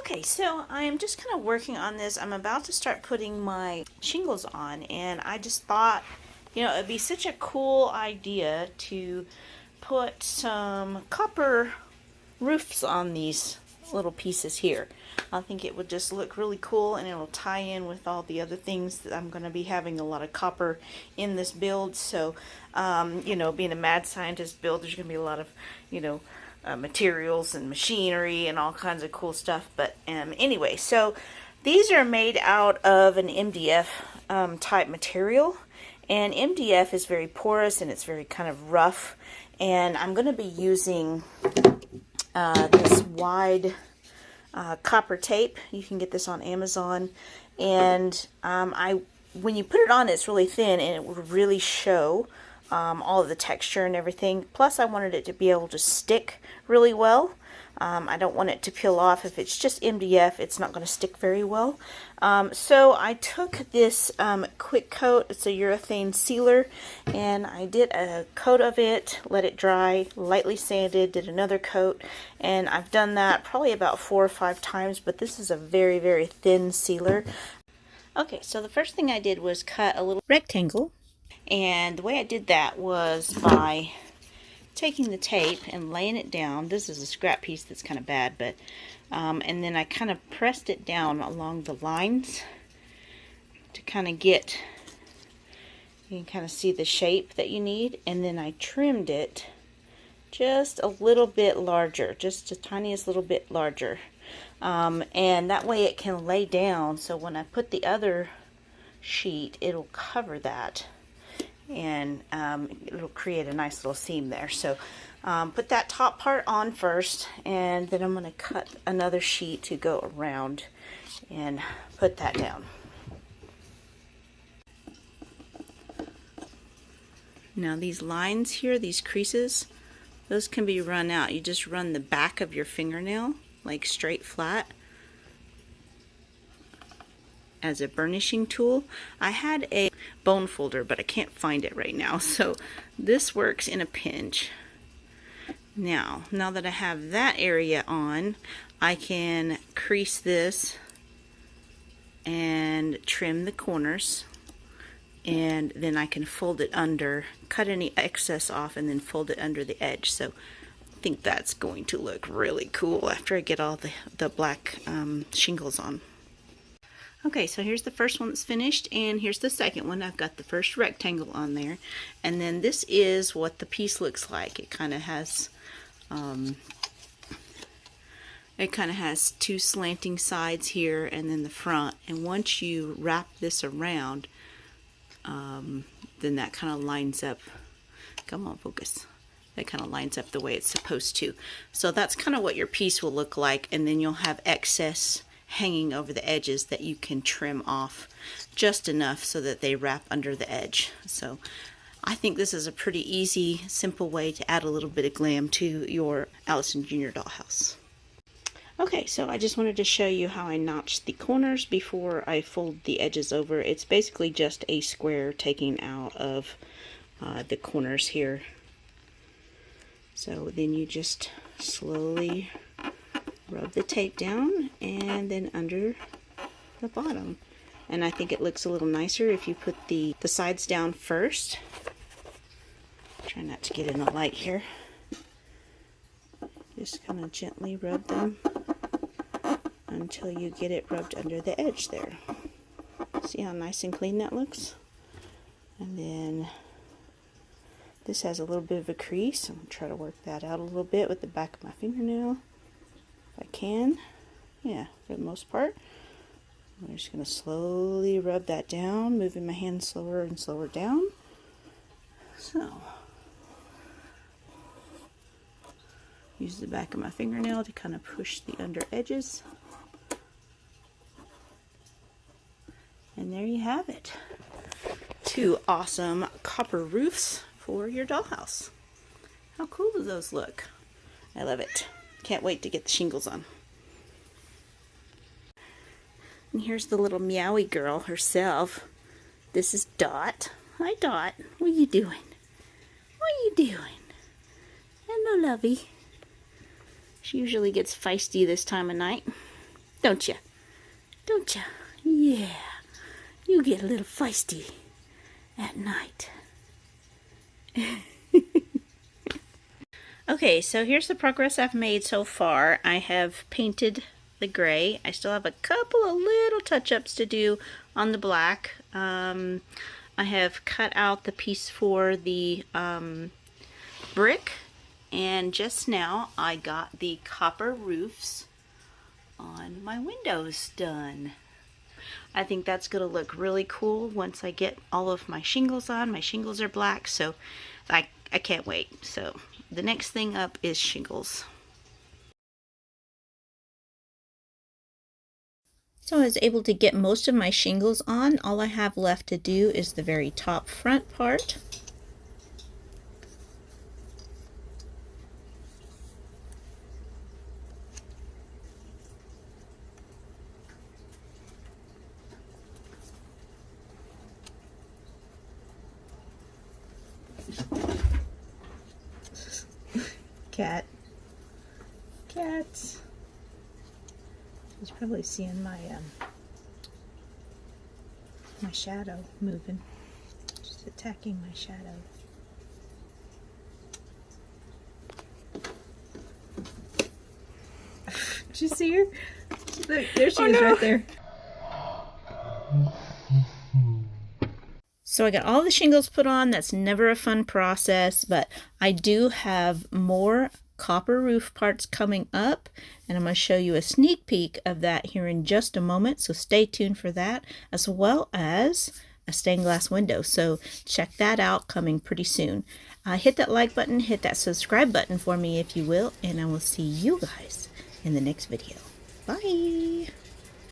Okay, so I am just kind of working on this. I'm about to start putting my shingles on, and I just thought, it'd be such a cool idea to put some copper roofs on these little pieces here. I think it would just look really cool, and it'll tie in with all the other things that I'm going to be having a lot of copper in this build. So, being a mad scientist build, there's going to be a lot of, materials and machinery and all kinds of cool stuff. But anyway, so these are made out of an MDF type material, and MDF is very porous and it's very kind of rough, and I'm going to be using this wide copper tape. You can get this on Amazon, and when you put it on, it's really thin and it will really show all of the texture and everything. Plus, I wanted it to be able to stick really well. I don't want it to peel off. If it's just MDF, it's not going to stick very well. So I took this quick coat. It's a urethane sealer, and I did a coat of it, let it dry, lightly sanded, did another coat, and I've done that probably about 4 or 5 times, but this is a very, very thin sealer. Okay, so the first thing I did was cut a little rectangle, and the way I did that was by taking the tape and laying it down. This is a scrap piece that's kind of bad, but and then I kind of pressed it down along the lines to kind of get, you can kind of see the shape that you need, and then I trimmed it just a little bit larger, just the tiniest little bit larger, and that way it can lay down, so when I put the other sheet, it'll cover that, and it'll create a nice little seam there. So put that top part on first, and then I'm going to cut another sheet to go around and put that down. Now these lines here, these creases, those can be run out. You just run the back of your fingernail like straight flat as a burnishing tool. I had a bone folder, but I can't find it right now, so this works in a pinch. Now that I have that area on, I can crease this and trim the corners, and then I can fold it under, cut any excess off, and then fold it under the edge. So I think that's going to look really cool after I get all the black shingles on. Okay, so here's the first one that's finished, and here's the second one. I've got the first rectangle on there, and then this is what the piece looks like. It kind of has two slanting sides here, and then the front. And once you wrap this around, then that kind of lines up. Come on, focus. That kind of lines up the way it's supposed to. So that's kind of what your piece will look like, and then you'll have excess hanging over the edges that you can trim off just enough so that they wrap under the edge. So I think this is a pretty easy, simple way to add a little bit of glam to your Allison Jr. dollhouse. Okay, so I just wanted to show you how I notched the corners before I fold the edges over. It's basically just a square taking out of the corners here. So then you just slowly rub the tape down and then under the bottom. And I think it looks a little nicer if you put the sides down first. Try not to get in the light here. Just kind of gently rub them until you get it rubbed under the edge there. See how nice and clean that looks? And then this has a little bit of a crease. I'm going to try to work that out a little bit with the back of my fingernail. If I can. Yeah, for the most part. I'm just going to slowly rub that down, moving my hand slower and slower down. So, use the back of my fingernail to kind of push the under edges. And there you have it. 2 awesome copper roofs for your dollhouse. How cool do those look? I love it. Can't wait to get the shingles on. And here's the little meowy girl herself. This is Dot. Hi Dot. What are you doing? What are you doing? Hello, lovey. She usually gets feisty this time of night. Don't you? Don't you? Yeah. You get a little feisty at night. Okay, so here's the progress I've made so far. I have painted the gray. I still have a couple of little touch-ups to do on the black. I have cut out the piece for the brick, and just now I got the copper roofs on my windows done. I think that's going to look really cool once I get all of my shingles on. My shingles are black, so I can't wait. So the next thing up is shingles. So I was able to get most of my shingles on. All I have left to do is the very top front part. Cats. He's probably seeing my my shadow moving. Just attacking my shadow. Did you see her? Look, there she is right there. So I got all the shingles put on. That's never a fun process, but I do have more copper roof parts coming up, and I'm going to show you a sneak peek of that here in just a moment, so stay tuned for that, as well as a stained glass window. So check that out, coming pretty soon. Hit that like button, hit that subscribe button for me if you will, and I will see you guys in the next video. Bye!